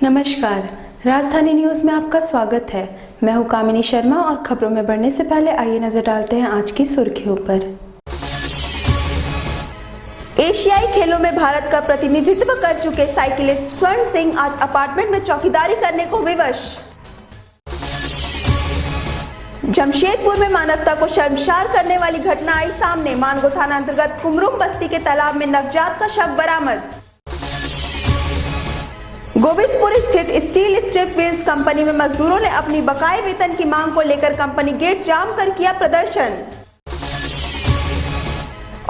नमस्कार, राजधानी न्यूज में आपका स्वागत है। मैं हूं कामिनी शर्मा और खबरों में बढ़ने से पहले आइए नजर डालते हैं आज की सुर्खियों पर। एशियाई खेलों में भारत का प्रतिनिधित्व कर चुके साइकिलिस्ट स्वर्ण सिंह आज अपार्टमेंट में चौकीदारी करने को विवश। जमशेदपुर में मानवता को शर्मसार करने वाली घटना आई सामने। मानगो थाना अंतर्गत कुमरुम बस्ती के तालाब में नवजात का शव बरामद। गोविंदपुर स्थित स्टील स्ट्रिप व्हील्स कंपनी में मजदूरों ने अपनी बकाये वेतन की मांग को लेकर कंपनी गेट जाम कर किया प्रदर्शन।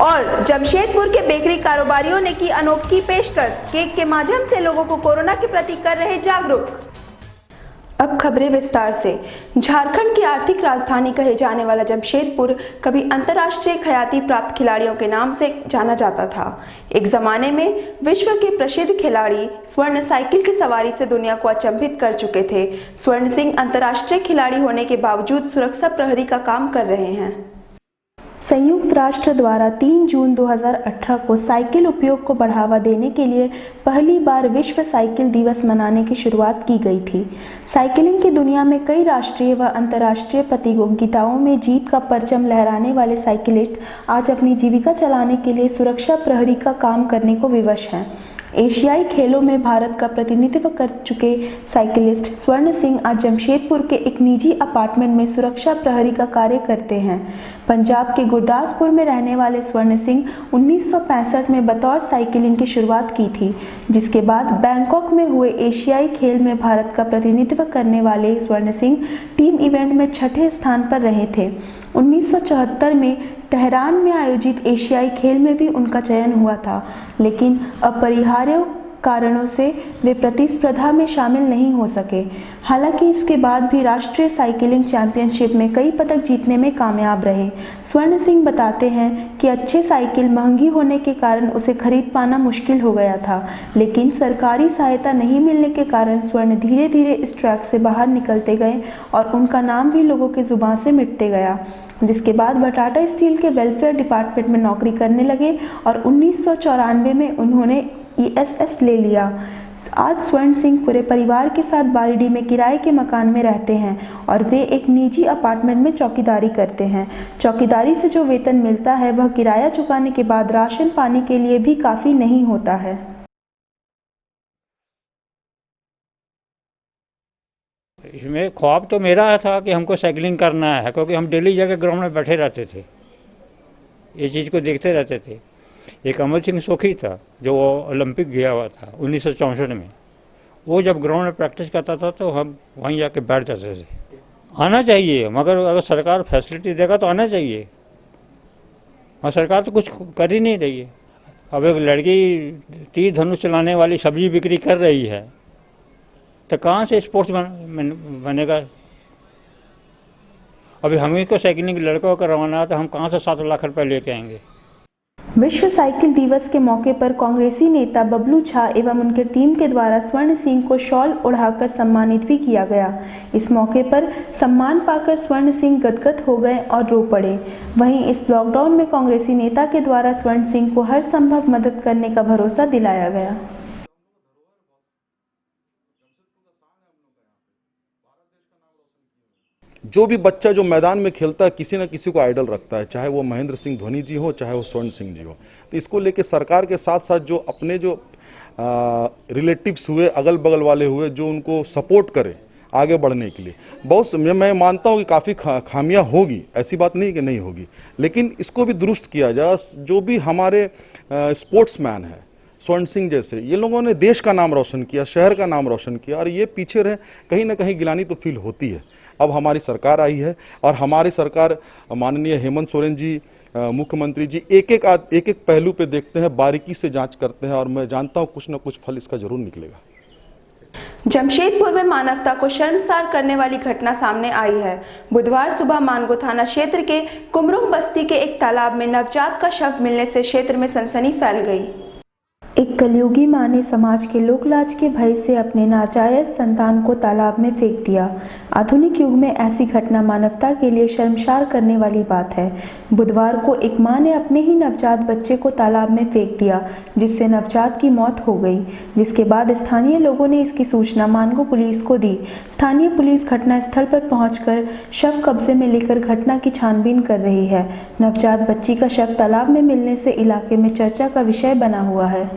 और जमशेदपुर के बेकरी कारोबारियों ने की अनोखी पेशकश, केक के माध्यम से लोगों को कोरोना के प्रति कर रहे जागरूक। अब खबरें विस्तार से। झारखंड की आर्थिक राजधानी कहे जाने वाला जमशेदपुर कभी अंतर्राष्ट्रीय ख्याति प्राप्त खिलाड़ियों के नाम से जाना जाता था। एक जमाने में विश्व के प्रसिद्ध खिलाड़ी स्वर्ण साइकिल की सवारी से दुनिया को अचंभित कर चुके थे। स्वर्ण सिंह अंतर्राष्ट्रीय खिलाड़ी होने के बावजूद सुरक्षा प्रहरी का काम कर रहे हैं। संयुक्त राष्ट्र द्वारा 3 जून 2018 को साइकिल उपयोग को बढ़ावा देने के लिए पहली बार विश्व साइकिल दिवस मनाने की शुरुआत की गई थी। साइकिलिंग की दुनिया में कई राष्ट्रीय व अंतर्राष्ट्रीय प्रतियोगिताओं में जीत का परचम लहराने वाले साइकिलिस्ट आज अपनी जीविका चलाने के लिए सुरक्षा प्रहरी का काम करने को विवश हैं। एशियाई खेलों में भारत का प्रतिनिधित्व कर चुके साइकिलिस्ट स्वर्ण सिंह आज जमशेदपुर के एक निजी अपार्टमेंट में सुरक्षा प्रहरी का कार्य करते हैं। पंजाब के गुरदासपुर में रहने वाले स्वर्ण सिंह 1965 में बतौर साइकिलिंग की शुरुआत की थी, जिसके बाद बैंकॉक में हुए एशियाई खेल में भारत का प्रतिनिधित्व करने वाले स्वर्ण सिंह टीम इवेंट में 6ठे स्थान पर रहे थे। 1974 में तेहरान में आयोजित एशियाई खेल में भी उनका चयन हुआ था, लेकिन अपरिहार्य कारणों से वे प्रतिस्पर्धा में शामिल नहीं हो सके। हालांकि इसके बाद भी राष्ट्रीय साइकिलिंग चैंपियनशिप में कई पदक जीतने में कामयाब रहे। स्वर्ण सिंह बताते हैं कि अच्छे साइकिल महंगी होने के कारण उसे खरीद पाना मुश्किल हो गया था, लेकिन सरकारी सहायता नहीं मिलने के कारण स्वर्ण धीरे धीरे इस ट्रैक से बाहर निकलते गए और उनका नाम भी लोगों की जुबान से मिटते गया। जिसके बाद वह टाटा स्टील के वेलफेयर डिपार्टमेंट में नौकरी करने लगे और 1994 में उन्होंने ESS ले लिया। आज स्वर्ण सिंह पूरे परिवार के साथ बारिडी में किराए के मकान में रहते हैं और वे एक निजी अपार्टमेंट में चौकीदारी करते हैं। चौकीदारी से जो वेतन मिलता है वह किराया चुकाने के बाद राशन पानी के लिए भी काफ़ी नहीं होता है। इसमें ख्वाब तो मेरा था कि हमको साइकिलिंग करना है, क्योंकि हम डेली जाकर ग्राउंड में बैठे रहते थे, ये चीज़ को देखते रहते थे। एक अमर सिंह सोखी था जो ओलंपिक गया हुआ था 1964 में। वो जब ग्राउंड में प्रैक्टिस करता था तो हम वहीं जाके बैठ जाते थे। आना चाहिए, मगर अगर सरकार फैसिलिटी देगा तो आना चाहिए। और सरकार तो कुछ कर ही नहीं रही है। अब एक लड़की तीर धनुष चलाने वाली सब्जी बिक्री कर रही है, तो कहाँ से स्पोर्ट्स बनेगा। अभी हमें को साइकिलिंग लड़कों को करवाना है तो हम कहाँ से 7 लाख रुपए लेके आएंगे। विश्व साइकिल दिवस के मौके पर कांग्रेसी नेता बबलू झा एवं उनके टीम के द्वारा स्वर्ण सिंह को शॉल ओढ़ाकर सम्मानित भी किया गया। इस मौके पर सम्मान पाकर स्वर्ण सिंह गदगद हो गए और रो पड़े। वहीं इस लॉकडाउन में कांग्रेसी नेता के द्वारा स्वर्ण सिंह को हर संभव मदद करने का भरोसा दिलाया गया। जो भी बच्चा जो मैदान में खेलता है किसी न किसी को आइडल रखता है, चाहे वो महेंद्र सिंह धोनी जी हो, चाहे वो स्वर्ण सिंह जी हो। तो इसको लेके सरकार के साथ साथ जो अपने जो रिलेटिव्स हुए, अगल बगल वाले हुए, जो उनको सपोर्ट करें आगे बढ़ने के लिए। बहुत मैं मानता हूँ कि काफ़ी खामियां होगी, ऐसी बात नहीं कि नहीं होगी, लेकिन इसको भी दुरुस्त किया जाए। जो भी हमारे स्पोर्ट्समैन हैं स्वर्ण सिंह जैसे, ये लोगों ने देश का नाम रोशन किया, शहर का नाम रोशन किया, और ये पीछे रहे, कहीं ना कहीं गिलानी तो फील होती है। अब हमारी सरकार आई है और हमारी सरकार माननीय हेमंत सोरेन जी मुख्यमंत्री जी एक एक पहलू पे देखते हैं, बारीकी से जांच करते हैं, और मैं जानता हूं कुछ न कुछ फल इसका जरूर निकलेगा। जमशेदपुर में मानवता को शर्मसार करने वाली घटना सामने आई है। बुधवार सुबह मानगो थाना क्षेत्र के कुमरुम बस्ती के एक तालाब में नवजात का शव मिलने से क्षेत्र में सनसनी फैल गई। एक कलयुगी माँ ने समाज के लोकलाज के भय से अपने नाजायज संतान को तालाब में फेंक दिया। आधुनिक युग में ऐसी घटना मानवता के लिए शर्मसार करने वाली बात है। बुधवार को एक माँ ने अपने ही नवजात बच्चे को तालाब में फेंक दिया, जिससे नवजात की मौत हो गई। जिसके बाद स्थानीय लोगों ने इसकी सूचना मानगो पुलिस को दी। स्थानीय पुलिस घटनास्थल पर पहुंचकर शव कब्जे में लेकर घटना की छानबीन कर रही है। नवजात बच्ची का शव तालाब में मिलने से इलाके में चर्चा का विषय बना हुआ है।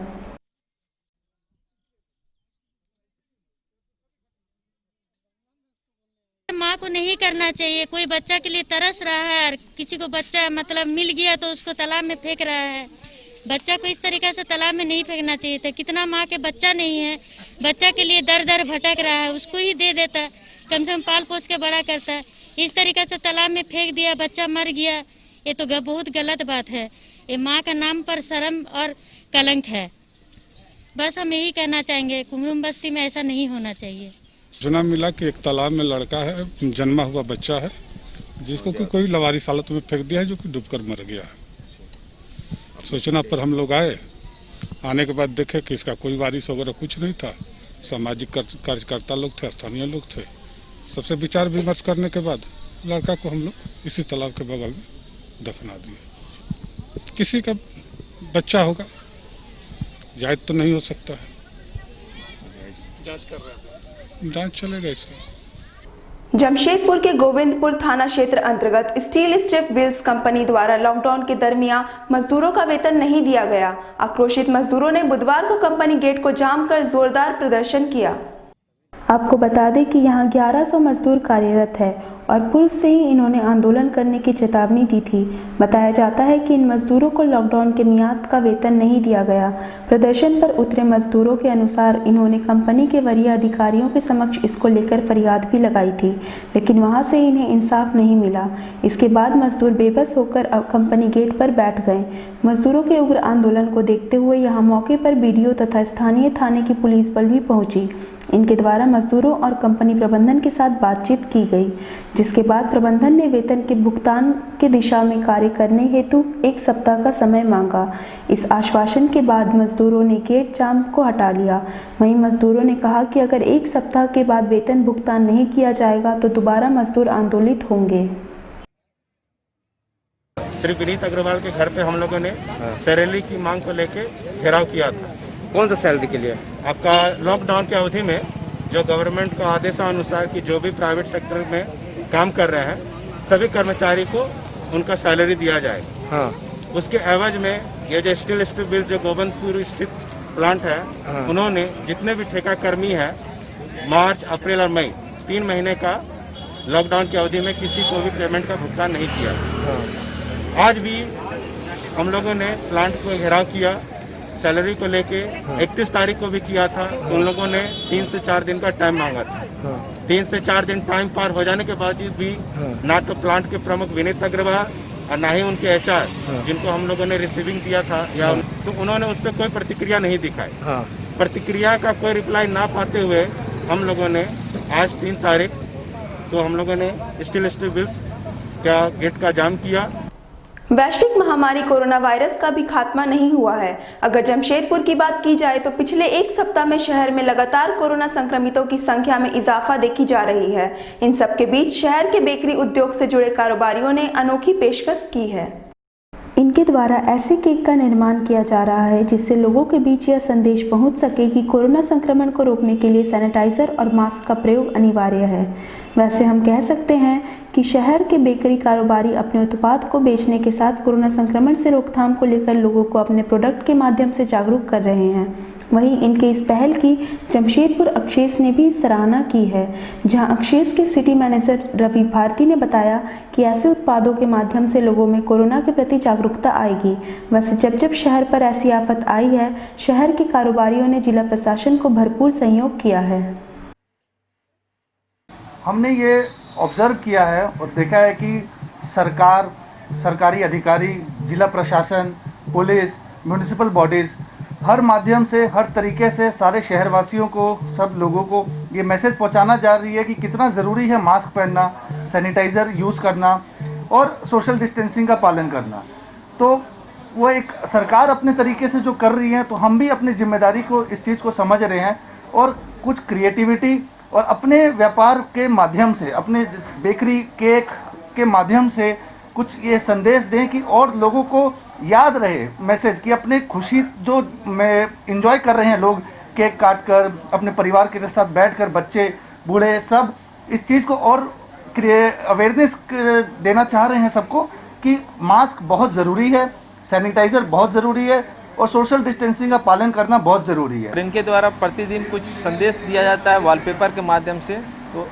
माँ को नहीं करना चाहिए। कोई बच्चा के लिए तरस रहा है और किसी को बच्चा मतलब मिल गया तो उसको तालाब में फेंक रहा है। बच्चा को इस तरीके से तालाब में नहीं फेंकना चाहिए था। कितना माँ के बच्चा नहीं है, बच्चा के लिए दर दर भटक रहा है, उसको ही दे देता, कम से कम पाल पोस के बड़ा करता। इस तरीके से तालाब में फेंक दिया, बच्चा मर गया। ये तो बहुत गलत बात है। ये माँ का नाम पर शर्म और कलंक है। बस हम यही कहना चाहेंगे, कुमरुम बस्ती में ऐसा नहीं होना चाहिए। सूचना मिला कि एक तालाब में लड़का है, जन्मा हुआ बच्चा है, जिसको कि कोई लवारिस हालत में फेंक दिया है, जो कि डूबकर मर गया है। सूचना पर हम लोग आए, आने के बाद देखे कि इसका कोई वारिस वगैरह कुछ नहीं था। सामाजिक कार्यकर्ता लोग थे, स्थानीय लोग थे। सबसे विचार विमर्श करने के बाद लड़का को हम लोग इसी तालाब के बगल में दफना दिए। किसी का बच्चा होगा, जायज तो नहीं हो सकता है। जांच कर रहे हैं, जांच चलेगा इसका। जमशेदपुर के गोविंदपुर थाना क्षेत्र अंतर्गत स्टील स्ट्रिप व्हील्स कंपनी द्वारा लॉकडाउन के दरमियान मजदूरों का वेतन नहीं दिया गया। आक्रोशित मजदूरों ने बुधवार को कंपनी गेट को जाम कर जोरदार प्रदर्शन किया। आपको बता दें कि यहां 1100 मजदूर कार्यरत है और पूर्व से ही इन्होंने आंदोलन करने की चेतावनी दी थी। बताया जाता है कि इन मजदूरों को लॉकडाउन के मियाद का वेतन नहीं दिया गया। प्रदर्शन पर उतरे मजदूरों के अनुसार इन्होंने कंपनी के वरीय अधिकारियों के समक्ष इसको लेकर फरियाद भी लगाई थी, लेकिन वहां से इन्हें इंसाफ नहीं मिला। इसके बाद मजदूर बेबस होकर कंपनी गेट पर बैठ गए। मजदूरों के उग्र आंदोलन को देखते हुए यहाँ मौके पर बीडीओ तथा स्थानीय थाने की पुलिस बल भी पहुंची। इनके द्वारा मजदूरों और कंपनी प्रबंधन के साथ बातचीत की गई, जिसके बाद प्रबंधन ने वेतन के भुगतान के दिशा में कार्य करने हेतु 1 सप्ताह का समय मांगा। इस आश्वासन के बाद मजदूरों ने गेट जाम को हटा लिया। वहीं मजदूरों ने कहा कि अगर 1 सप्ताह के बाद वेतन भुगतान नहीं किया जाएगा तो दोबारा मजदूर आंदोलित होंगे। श्री विनीत अग्रवाल के घर पे हम लोगों ने सैलरी की मांग को लेके घेराव किया था। कौन सा सैलरी के लिए? आपका लॉकडाउन की अवधि में जो गवर्नमेंट का आदेशानुसार कि जो भी प्राइवेट सेक्टर में काम कर रहे हैं सभी कर्मचारी को उनका सैलरी दिया जाए। हाँ। उसके एवज में ये जो स्टील स्ट्रिप व्हील्स जो गोविंदपुर स्थित प्लांट है, हाँ। उन्होंने जितने भी ठेका कर्मी है मार्च, अप्रैल और मई 3 महीने का लॉकडाउन की अवधि में किसी को भी पेमेंट का भुगतान नहीं किया। हाँ। आज भी हम लोगों ने प्लांट को घेराव किया, सैलरी को लेके 31 तारीख को भी किया था। उन लोगों ने 3 से 4 दिन का टाइम मांगा था। 3 से 4 दिन टाइम पार हो जाने के बावजूद भी ना तो प्लांट के प्रमुख विनीत अग्रवाल और ना ही उनके एचआर जिनको हम लोगों ने रिसीविंग दिया था या तो उन्होंने उस पर कोई प्रतिक्रिया नहीं दिखाई। प्रतिक्रिया का कोई रिप्लाई ना पाते हुए हम लोगों ने आज 3 तारीख तो हम लोगों ने स्टील स्ट्रिप व्हील्स का गेट का जाम किया। वैश्विक महामारी कोरोना वायरस का भी खात्मा नहीं हुआ है। अगर जमशेदपुर की बात की जाए तो पिछले 1 सप्ताह में शहर में लगातार कोरोना संक्रमितों की संख्या में इजाफा देखी जा रही है। इन सब के बीच शहर के बेकरी उद्योग से जुड़े कारोबारियों ने अनोखी पेशकश की है। इनके द्वारा ऐसे केक का निर्माण किया जा रहा है जिससे लोगों के बीच यह संदेश पहुंच सके कि कोरोना संक्रमण को रोकने के लिए सैनिटाइजर और मास्क का प्रयोग अनिवार्य है। वैसे हम कह सकते हैं कि शहर के बेकरी कारोबारी अपने उत्पाद को बेचने के साथ कोरोना संक्रमण से रोकथाम को लेकर लोगों को अपने प्रोडक्ट के माध्यम से जागरूक कर रहे हैं। वहीं इनके इस पहल की जमशेदपुर अक्षेस ने भी सराहना की है, जहां अक्षेस के सिटी मैनेजर रवि भारती ने बताया कि ऐसे उत्पादों के माध्यम से लोगों में कोरोना के प्रति जागरूकता आएगी। वैसे जब जब शहर पर ऐसी आफत आई है, शहर के कारोबारियों ने जिला प्रशासन को भरपूर सहयोग किया है। हमने ये ऑब्जर्व किया है और देखा है कि सरकार, सरकारी अधिकारी, जिला प्रशासन, पुलिस, म्यूनिसिपल बॉडीज़ हर माध्यम से, हर तरीके से सारे शहरवासियों को, सब लोगों को ये मैसेज पहुंचाना जा रही है कि कितना ज़रूरी है मास्क पहनना, सैनिटाइज़र यूज़ करना और सोशल डिस्टेंसिंग का पालन करना। तो वो एक सरकार अपने तरीके से जो कर रही है, तो हम भी अपनी जिम्मेदारी को इस चीज़ को समझ रहे हैं और कुछ क्रिएटिविटी और अपने व्यापार के माध्यम से, अपने बेकरी केक के माध्यम से कुछ ये संदेश दें कि और लोगों को याद रहे मैसेज कि अपने खुशी जो में एंजॉय कर रहे हैं लोग, केक काट कर अपने परिवार के साथ बैठकर, बच्चे बूढ़े सब इस चीज़ को और अवेयरनेस देना चाह रहे हैं सबको कि मास्क बहुत ज़रूरी है, सैनिटाइज़र बहुत ज़रूरी है और सोशल डिस्टेंसिंग का पालन करना बहुत ज़रूरी है। और इनके द्वारा प्रतिदिन कुछ संदेश दिया जाता है वॉलपेपर के माध्यम से। तो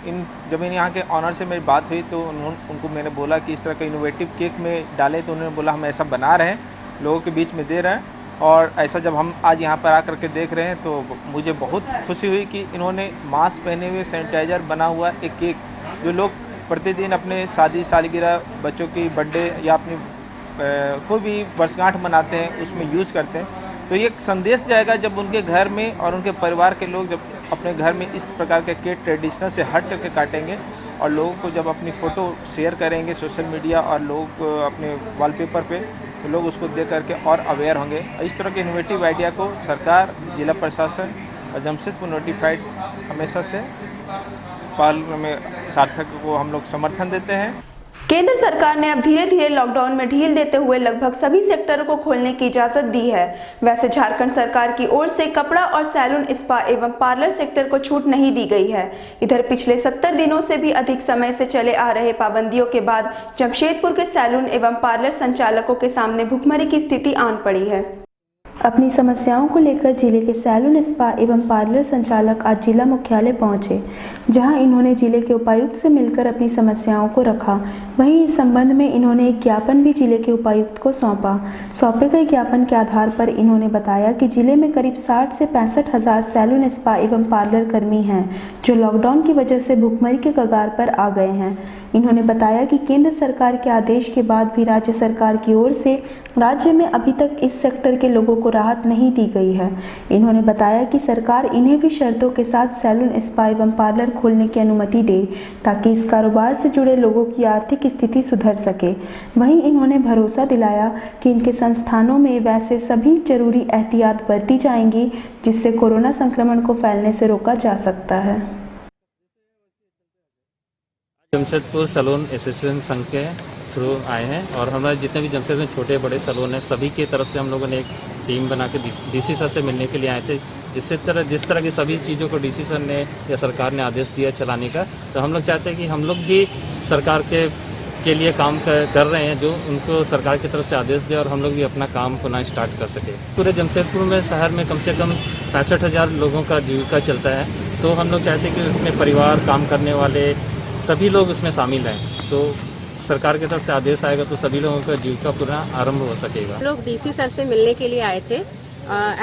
जब इन यहाँ के ऑनर से मेरी बात हुई तो उनको मैंने बोला कि इस तरह का इनोवेटिव केक में डाले, तो उन्होंने बोला हम ऐसा बना रहे हैं, लोगों के बीच में दे रहे हैं। और ऐसा जब हम आज यहाँ पर आकर के देख रहे हैं तो मुझे बहुत खुशी हुई कि इन्होंने मास्क पहने हुए, सैनिटाइज़र बना हुआ एक केक जो लोग प्रतिदिन अपने शादी सालगिरह, बच्चों की बर्थडे या अपनी कोई भी वर्षगांठ मनाते हैं उसमें यूज़ करते हैं। तो ये एक संदेश जाएगा जब उनके घर में और उनके परिवार के लोग जब अपने घर में इस प्रकार के केक ट्रेडिशनल से हट करके काटेंगे और लोगों को जब अपनी फ़ोटो शेयर करेंगे सोशल मीडिया और लोग अपने वॉलपेपर पे, तो लोग उसको देख करके और अवेयर होंगे। इस तरह के इनोवेटिव आइडिया को सरकार, जिला प्रशासन और जमशेदपुर नोटिफाइड हमेशा से पालन में सार्थक को हम लोग समर्थन देते हैं। केंद्र सरकार ने अब धीरे धीरे लॉकडाउन में ढील देते हुए लगभग सभी सेक्टरों को खोलने की इजाजत दी है। वैसे झारखंड सरकार की ओर से कपड़ा और सैलून, स्पा एवं पार्लर सेक्टर को छूट नहीं दी गई है। इधर पिछले 70 दिनों से भी अधिक समय से चले आ रहे पाबंदियों के बाद जमशेदपुर के सैलून एवं पार्लर संचालकों के सामने भुखमरी की स्थिति आन पड़ी है। अपनी समस्याओं को लेकर जिले के सैलून, स्पा एवं पार्लर संचालक आज जिला मुख्यालय पहुंचे, जहां इन्होंने जिले के उपायुक्त से मिलकर अपनी समस्याओं को रखा। वहीं इस संबंध में इन्होंने एक ज्ञापन भी जिले के उपायुक्त को सौंपा। सौंपे गए ज्ञापन के आधार पर इन्होंने बताया कि जिले में करीब 60 से 65 हज़ार सैलून, स्पा एवं पार्लर कर्मी हैं, जो लॉकडाउन की वजह से भुखमरी के कगार पर आ गए हैं। इन्होंने बताया कि केंद्र सरकार के आदेश के बाद भी राज्य सरकार की ओर से राज्य में अभी तक इस सेक्टर के लोगों को राहत नहीं दी गई है। इन्होंने बताया कि सरकार इन्हें भी शर्तों के साथ सैलून, स्पा एवं पार्लर खोलने की अनुमति दे, ताकि इस कारोबार से जुड़े लोगों की आर्थिक स्थिति सुधर सके। वहीं इन्होंने भरोसा दिलाया कि इनके संस्थानों में वैसे सभी जरूरी एहतियात बरती जाएंगी, जिससे कोरोना संक्रमण को फैलने से रोका जा सकता है। जमशेदपुर सैलून एसोसिएशन संघ के थ्रू आए हैं और हमारे जितने भी जमशेदपुर में छोटे बड़े सैलून हैं, सभी की तरफ से हम लोगों ने एक टीम बना के डीसी सर से मिलने के लिए आए थे। जिस तरह की सभी चीज़ों को डीसी सर ने या सरकार ने आदेश दिया चलाने का, तो हम लोग चाहते हैं कि हम लोग भी सरकार के लिए काम कर रहे हैं, जो उनको सरकार की तरफ से आदेश दे और हम लोग भी अपना काम पुनः स्टार्ट कर सके। पूरे जमशेदपुर में शहर में कम से कम 65,000 लोगों का जीविका चलता है, तो हम लोग चाहते हैं कि उसमें परिवार, काम करने वाले सभी लोग उसमें शामिल हैं। तो सरकार की तरफ से आदेश आएगा तो सभी लोगों का जीविका पुनः आरंभ हो सकेगा। हम लोग डीसी सर से मिलने के लिए आए थे।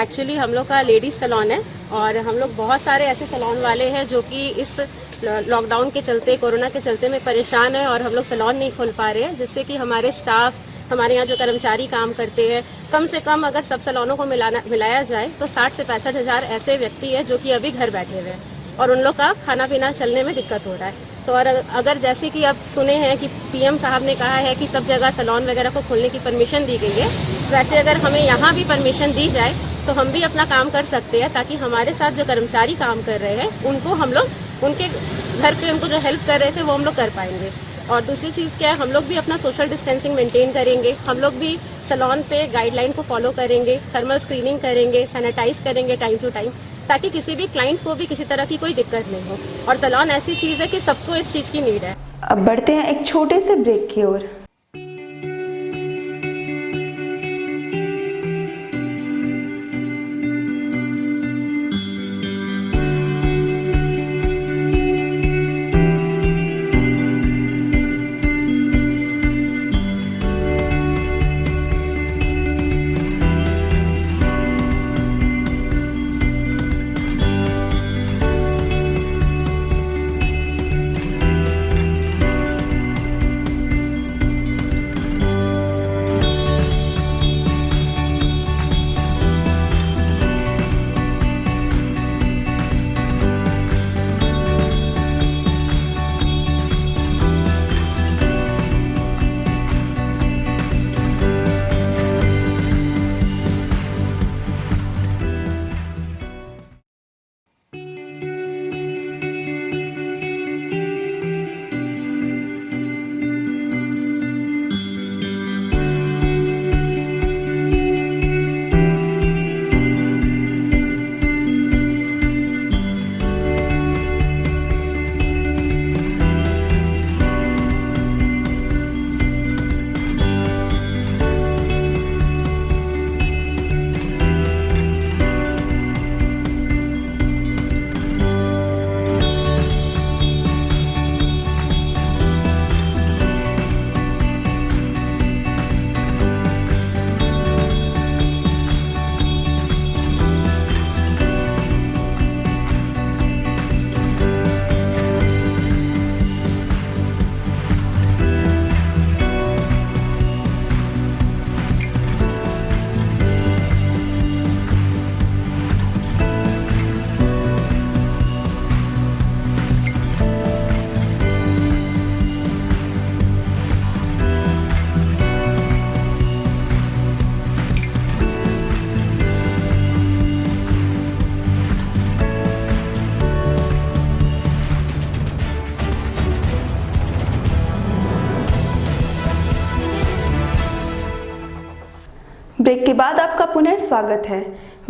एक्चुअली हम लोग का लेडीज सैलून है और हम लोग बहुत सारे ऐसे सैलून वाले हैं जो कि इस लॉकडाउन के चलते, कोरोना के चलते में परेशान है और हम लोग सैलून नहीं खोल पा रहे हैं, जिससे कि हमारे स्टाफ, हमारे यहाँ जो कर्मचारी काम करते हैं, कम से कम अगर सब सैलूनों को मिलाया जाए तो 60 से 65 हज़ार ऐसे व्यक्ति हैं जो कि अभी घर बैठे हुए हैं और उन लोग का खाना पीना चलने में दिक्कत हो रहा है। तो और अगर जैसे कि अब सुने हैं कि पीएम साहब ने कहा है कि सब जगह सैलून वगैरह को खोलने की परमिशन दी गई है, वैसे अगर हमें यहाँ भी परमिशन दी जाए तो हम भी अपना काम कर सकते हैं, ताकि हमारे साथ जो कर्मचारी काम कर रहे हैं उनको हम लोग उनके घर पे उनको जो हेल्प कर रहे थे वो हम लोग कर पाएंगे। और दूसरी चीज़ क्या है, हम लोग भी अपना सोशल डिस्टेंसिंग मेंटेन करेंगे, हम लोग भी सैलून पे गाइडलाइन को फॉलो करेंगे, थर्मल स्क्रीनिंग करेंगे, सैनिटाइज करेंगे टाइम टू टाइम, ताकि किसी भी क्लाइंट को भी किसी तरह की कोई दिक्कत नहीं हो। और सैलून ऐसी चीज़ है कि सबको इस चीज़ की नीड है। अब बढ़ते हैं एक छोटे से ब्रेक की ओर। ब्रेक के बाद आपका पुनः स्वागत है।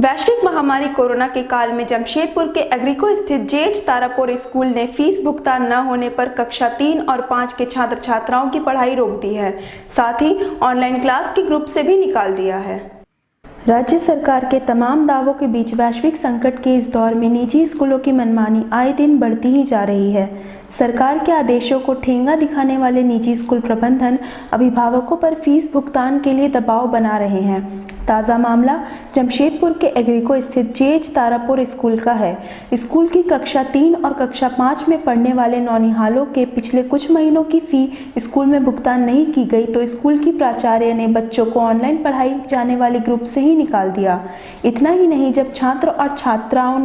वैश्विक महामारी कोरोना के काल में जमशेदपुर के एग्रीको स्थित जेएच तारापुर स्कूल ने फीस भुगतान न होने पर कक्षा 3 और 5 के छात्र छात्राओं की पढ़ाई रोक दी है, साथ ही ऑनलाइन क्लास के ग्रुप से भी निकाल दिया है। राज्य सरकार के तमाम दावों के बीच वैश्विक संकट के इस दौर में निजी स्कूलों की मनमानी आए दिन बढ़ती ही जा रही है। सरकार के आदेशों को ठेंगा दिखाने वाले निजी स्कूल प्रबंधन अभिभावकों पर फीस भुगतान के लिए दबाव बना रहे हैं। ताज़ा मामला जमशेदपुर के एग्रीको स्थित जेएच तारापुर स्कूल का है। स्कूल की कक्षा 3 और कक्षा 5 में पढ़ने वाले नौनिहालों के पिछले कुछ महीनों की फ़ी स्कूल में भुगतान नहीं की गई तो स्कूल की प्राचार्य ने बच्चों को ऑनलाइन पढ़ाई जाने वाले ग्रुप से ही निकाल दिया। इतना ही नहीं, जब छात्र और छात्राओं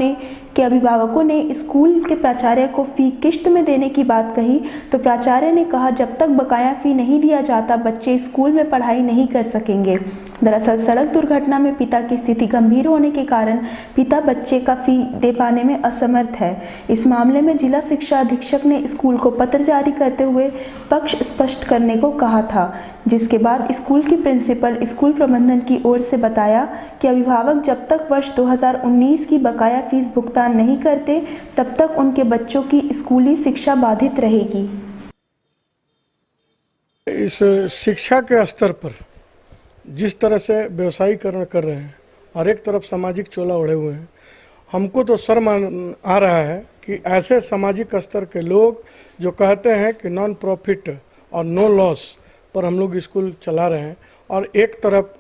के अभिभावकों ने स्कूल के प्राचार्य को फ़ी किश्त में देने की बात कही तो प्राचार्य ने कहा जब तक बकाया फ़ी नहीं दिया जाता बच्चे स्कूल में पढ़ाई नहीं कर सकेंगे। दरअसल सड़क दुर्घटना में पिता की स्थिति गंभीर होने के कारण पिता बच्चे का फ़ी दे पाने में असमर्थ है। इस मामले में जिला शिक्षा अधीक्षक ने स्कूल को पत्र जारी करते हुए पक्ष स्पष्ट करने को कहा था, जिसके बाद स्कूल की प्रिंसिपल स्कूल प्रबंधन की ओर से बताया कि अभिभावक जब तक वर्ष 2019 की बकाया फीस भुगतान नहीं करते तब तक उनके बच्चों की स्कूली शिक्षा बाधित रहेगी। इस शिक्षा के स्तर पर जिस तरह से व्यवसायीकरण कर रहे हैं और एक तरफ सामाजिक चोला ओढ़े हुए हैं, हमको तो शर्म आ रहा है कि ऐसे सामाजिक स्तर के लोग जो कहते हैं कि नॉन प्रॉफिट और नो लॉस पर हम लोग स्कूल चला रहे हैं और एक तरफ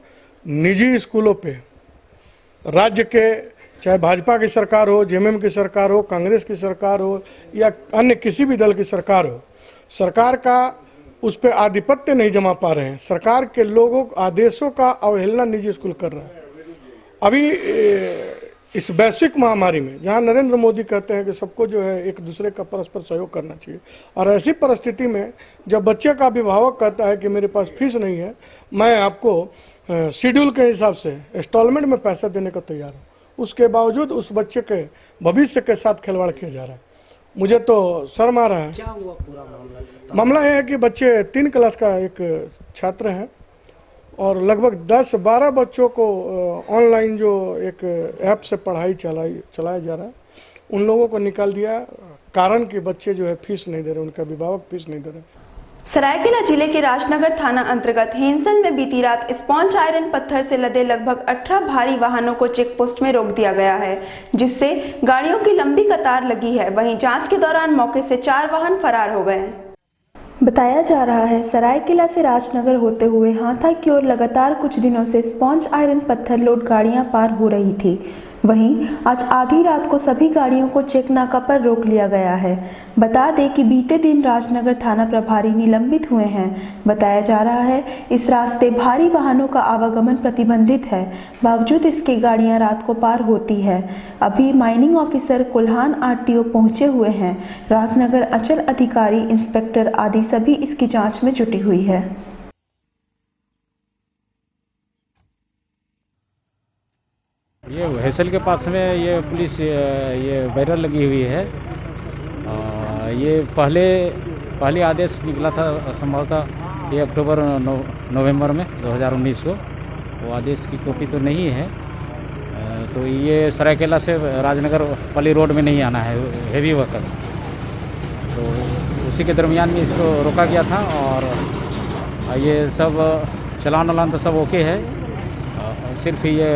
निजी स्कूलों पे राज्य के चाहे भाजपा की सरकार हो, जेएमएम की सरकार हो, कांग्रेस की सरकार हो या अन्य किसी भी दल की सरकार हो, सरकार का उस पर आधिपत्य नहीं जमा पा रहे हैं। सरकार के लोगों आदेशों का अवहेलना निजी स्कूल कर रहा है। अभी इस वैश्विक महामारी में जहां नरेंद्र मोदी कहते हैं कि सबको जो है एक दूसरे का परस्पर सहयोग करना चाहिए और ऐसी परिस्थिति में जब बच्चे का अभिभावक कहता है कि मेरे पास फीस नहीं है, मैं आपको शेड्यूल के हिसाब से इंस्टॉलमेंट में पैसा देने को तैयार हूँ, उसके बावजूद उस बच्चे के भविष्य के साथ खिलवाड़ किया जा रहा है। मुझे तो शर्म आ रहा है। क्या हुआ पूरा मामला? मामला यह है कि बच्चे 3 क्लास का एक छात्र हैं और लगभग 10-12 बच्चों को ऑनलाइन जो एक ऐप से पढ़ाई चलाया जा रहा है, उन लोगों को निकाल दिया कारण कि बच्चे जो है फीस नहीं दे रहे, उनके अभिभावक फीस नहीं दे रहे। सरायकेला जिले के राजनगर थाना अंतर्गत हेंसल में बीती रात स्पॉन्ज आयरन पत्थर से लदे लगभग 18 भारी वाहनों को चेक पोस्ट में रोक दिया गया है, जिससे गाड़ियों की लंबी कतार लगी है। वहीं जांच के दौरान मौके से 4 वाहन फरार हो गए। बताया जा रहा है सरायकेला से राजनगर होते हुए हाथा की ओर लगातार कुछ दिनों से स्पॉन्ज आयरन पत्थर लोड गाड़ियां पार हो रही थी। वहीं आज आधी रात को सभी गाड़ियों को चेक नाका पर रोक लिया गया है। बता दें कि बीते दिन राजनगर थाना प्रभारी निलंबित हुए हैं। बताया जा रहा है इस रास्ते भारी वाहनों का आवागमन प्रतिबंधित है, बावजूद इसके गाड़ियां रात को पार होती है। अभी माइनिंग ऑफिसर कुल्हान आरटीओ पहुंचे हुए हैं। राजनगर अंचल अधिकारी, इंस्पेक्टर आदि सभी इसकी जाँच में जुटी हुई है। ये हेसल के पास में ये पुलिस ये बैरल लगी हुई है। ये पहले आदेश निकला था संभवतः ये अक्टूबर नवंबर में 2019 को। वो आदेश की कॉपी तो नहीं है। तो ये सरायकेला से राजनगर पली रोड में नहीं आना है हेवी व्हीकल, तो उसी के दरमियान में इसको रोका गया था और ये सब चलान वलान तो सब ओके है, सिर्फ ये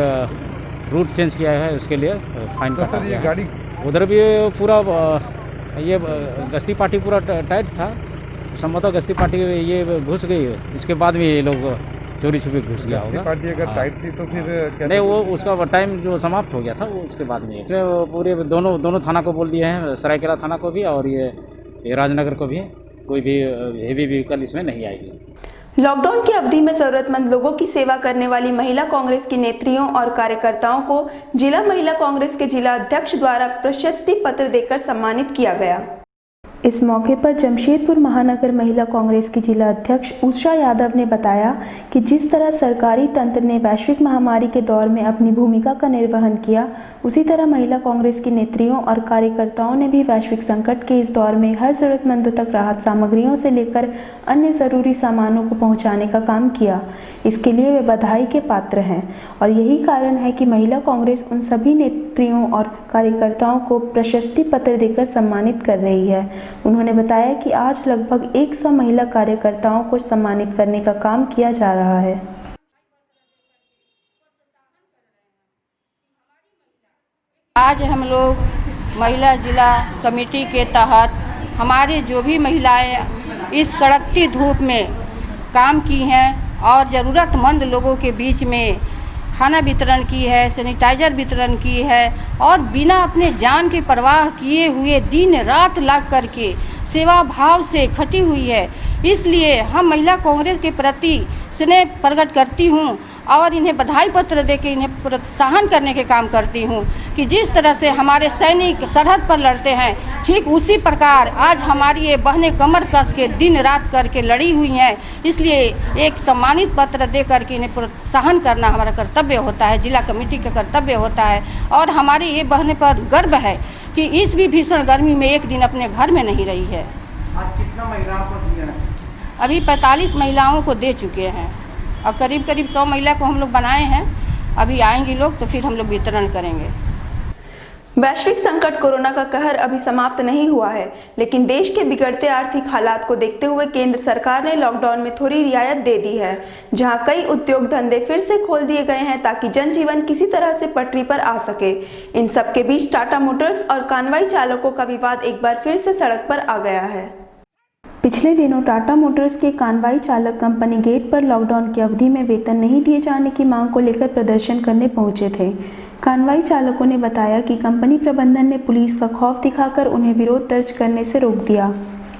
रूट चेंज किया है, उसके लिए फाइन काटा गया है। गाड़ी उधर भी पूरा ये गश्ती पार्टी पूरा टाइट था, संभवतः गश्ती पार्टी ये घुस गई, इसके बाद भी ये लोग चोरी छुपी घुस गया होगा। पार्टी अगर टाइट थी तो फिर नहीं, वो उसका टाइम जो समाप्त हो गया था वो उसके बाद में पूरे दोनों थाना को बोल दिए हैं, सरायकेला थाना को भी और ये राजनगर को भी, कोई भी हेवी व्हीकल इसमें नहीं आएगी। लॉकडाउन की अवधि में जरूरतमंद लोगों की सेवा करने वाली महिला कांग्रेस की नेत्रियों और कार्यकर्ताओं को जिला महिला कांग्रेस के जिला अध्यक्ष द्वारा प्रशस्ति पत्र देकर सम्मानित किया गया। इस मौके पर जमशेदपुर महानगर महिला कांग्रेस की जिला अध्यक्ष उषा यादव ने बताया कि जिस तरह सरकारी तंत्र ने वैश्विक महामारी के दौर में अपनी भूमिका का निर्वहन किया, उसी तरह महिला कांग्रेस की नेत्रियों और कार्यकर्ताओं ने भी वैश्विक संकट के इस दौर में हर जरूरतमंदों तक राहत सामग्रियों से लेकर अन्य ज़रूरी सामानों को पहुंचाने का काम किया। इसके लिए वे बधाई के पात्र हैं और यही कारण है कि महिला कांग्रेस उन सभी नेत्रियों और कार्यकर्ताओं को प्रशस्ति पत्र देकर सम्मानित कर रही है। उन्होंने बताया कि आज लगभग 100 महिला कार्यकर्ताओं को सम्मानित करने का काम किया जा रहा है। आज हम लोग महिला जिला कमेटी के तहत हमारे जो भी महिलाएं इस कड़कती धूप में काम की हैं और ज़रूरतमंद लोगों के बीच में खाना वितरण की है, सैनिटाइज़र वितरण की है और बिना अपने जान की परवाह किए हुए दिन रात लग करके सेवा भाव से खटी हुई है। इसलिए हम महिला कांग्रेस के प्रति स्नेह प्रकट करती हूँ और इन्हें बधाई पत्र देके इन्हें प्रोत्साहन करने के काम करती हूँ कि जिस तरह से हमारे सैनिक सरहद पर लड़ते हैं, ठीक उसी प्रकार आज हमारी ये बहनें कमर कस के दिन रात करके लड़ी हुई हैं। इसलिए एक सम्मानित पत्र दे करके इन्हें प्रोत्साहन करना हमारा कर्तव्य होता है, जिला कमेटी का कर्तव्य होता है और हमारी ये बहनें पर गर्व है कि इस भी भीषण गर्मी में एक दिन अपने घर में नहीं रही है। आज कितना महिलाओं को दिया है? अभी 45 महिलाओं को दे चुके हैं और करीब 100 महिला को हम लोग बनाए हैं। अभी आएंगे लोग तो फिर हम लोग वितरण करेंगे। वैश्विक संकट कोरोना का कहर अभी समाप्त नहीं हुआ है, लेकिन देश के बिगड़ते आर्थिक हालात को देखते हुए केंद्र सरकार ने लॉकडाउन में थोड़ी रियायत दे दी है, जहां कई उद्योग धंधे फिर से खोल दिए गए हैं ताकि जनजीवन किसी तरह से पटरी पर आ सके। इन सब के बीच टाटा मोटर्स और कानवाई चालकों का विवाद एक बार फिर से सड़क पर आ गया है। पिछले दिनों टाटा मोटर्स के कानवाई चालक कंपनी गेट पर लॉकडाउन की अवधि में वेतन नहीं दिए जाने की मांग को लेकर प्रदर्शन करने पहुंचे थे। कानवाई चालकों ने बताया कि कंपनी प्रबंधन ने पुलिस का खौफ दिखाकर उन्हें विरोध दर्ज करने से रोक दिया।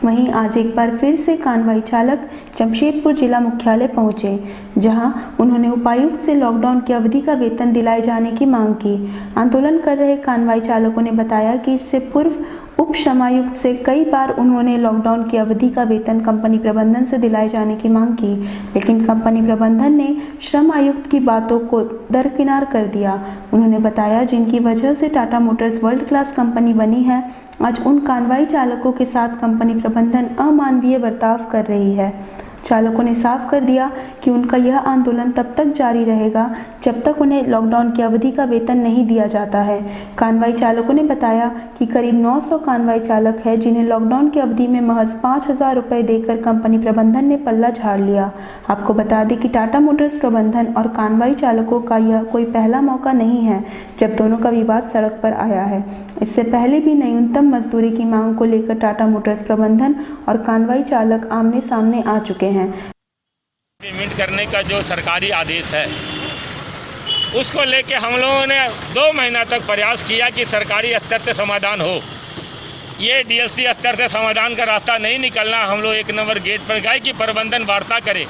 वहीं आज एक बार फिर से कानवाई चालक जमशेदपुर जिला मुख्यालय पहुंचे, जहां उन्होंने उपायुक्त से लॉकडाउन की अवधि का वेतन दिलाए जाने की मांग की। आंदोलन कर रहे कानवाई चालकों ने बताया कि इससे पूर्व उप श्रमायुक्त से कई बार उन्होंने लॉकडाउन की अवधि का वेतन कंपनी प्रबंधन से दिलाए जाने की मांग की, लेकिन कंपनी प्रबंधन ने श्रम आयुक्त की बातों को दरकिनार कर दिया। उन्होंने बताया जिनकी वजह से Tata Motors world class company बनी है, आज उन कानवाई चालकों के साथ कंपनी प्रबंधन अमानवीय बर्ताव कर रही है। चालकों ने साफ कर दिया कि उनका यह आंदोलन तब तक जारी रहेगा जब तक उन्हें लॉकडाउन की अवधि का वेतन नहीं दिया जाता है। कानवाई चालकों ने बताया कि करीब 900 कानवाई चालक है जिन्हें लॉकडाउन की अवधि में महज 5,000 रुपये देकर कंपनी प्रबंधन ने पल्ला झाड़ लिया। आपको बता दें कि टाटा मोटर्स प्रबंधन और कानवाई चालकों का यह कोई पहला मौका नहीं है जब दोनों का विवाद सड़क पर आया है। इससे पहले भी न्यूनतम मजदूरी की मांग को लेकर टाटा मोटर्स प्रबंधन और कानवाई चालक आमने सामने आ चुके हैं। पेमेंट करने का जो सरकारी आदेश है उसको लेके हम लोगों ने 2 महीना तक प्रयास किया कि सरकारी स्तर से समाधान हो। ये डीएलसी स्तर से समाधान का रास्ता नहीं निकलना, हम लोग 1 नंबर गेट पर गए कि प्रबंधन वार्ता करे।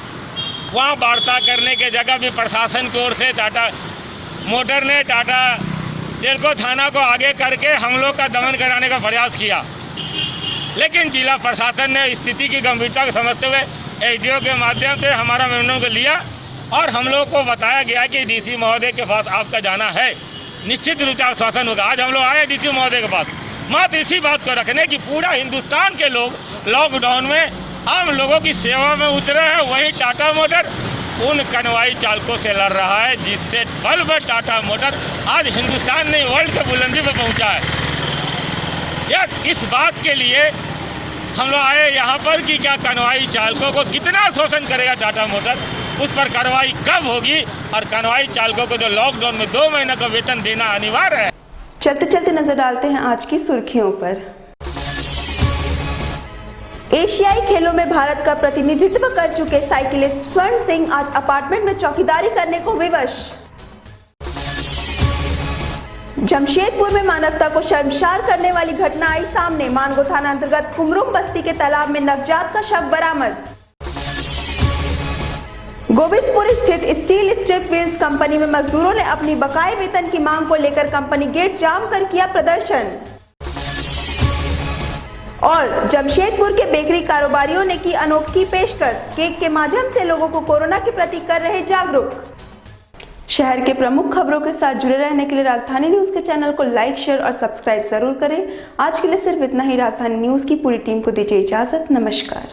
वहाँ वार्ता करने के जगह भी प्रशासन की ओर से टाटा मोटर ने टाटा तेलको थाना को आगे करके हम लोग का दमन कराने का प्रयास किया, लेकिन जिला प्रशासन ने स्थिति की गंभीरता को समझते हुए एसडीओ के माध्यम से हमारा मेमोरेंडम को लिया और हम लोग को बताया गया कि डीसी महोदय के पास आपका जाना है, निश्चित रूप से आश्वासन होगा। आज हम लोग आए डीसी महोदय के पास मात्र इसी बात को रखने कि पूरा हिंदुस्तान के लोग लॉकडाउन में आम लोगों की सेवा में उतरे हैं। वहीं टाटा मोटर उन कनवाई चालकों से लड़ रहा है जिससे बल पर टाटा मोटर आज हिंदुस्तान ने वर्ल्ड के बुलंदी पर पहुँचा है। यार इस बात के लिए हम लोग आए यहाँ पर कि क्या कनवाई चालकों को कितना शोषण करेगा टाटा मोटर, उस पर कार्रवाई कब होगी और कनवाई चालकों को जो लॉकडाउन में 2 महीने का वेतन देना अनिवार्य है। चलते चलते नजर डालते हैं आज की सुर्खियों पर। एशियाई खेलों में भारत का प्रतिनिधित्व कर चुके साइकिलिस्ट स्वर्ण सिंह आज अपार्टमेंट में चौकीदारी करने को विवश। जमशेदपुर में मानवता को शर्मसार करने वाली घटना आई सामने, मानगो थाना अंतर्गत कुमरुम बस्ती के तालाब में नवजात का शव बरामद। गोविंदपुर स्थित स्टील स्ट्रिप व्हील्स कंपनी में मजदूरों ने अपनी बकाये वेतन की मांग को लेकर कंपनी गेट जाम कर किया प्रदर्शन। और जमशेदपुर के बेकरी कारोबारियों ने की अनोखी पेशकश, केक के माध्यम से लोगों को कोरोना के प्रति कर रहे जागरूक। शहर के प्रमुख खबरों के साथ जुड़े रहने के लिए राजधानी न्यूज के चैनल को लाइक, शेयर और सब्सक्राइब जरूर करें। आज के लिए सिर्फ इतना ही। राजधानी न्यूज की पूरी टीम को दीजिए इजाजत। नमस्कार।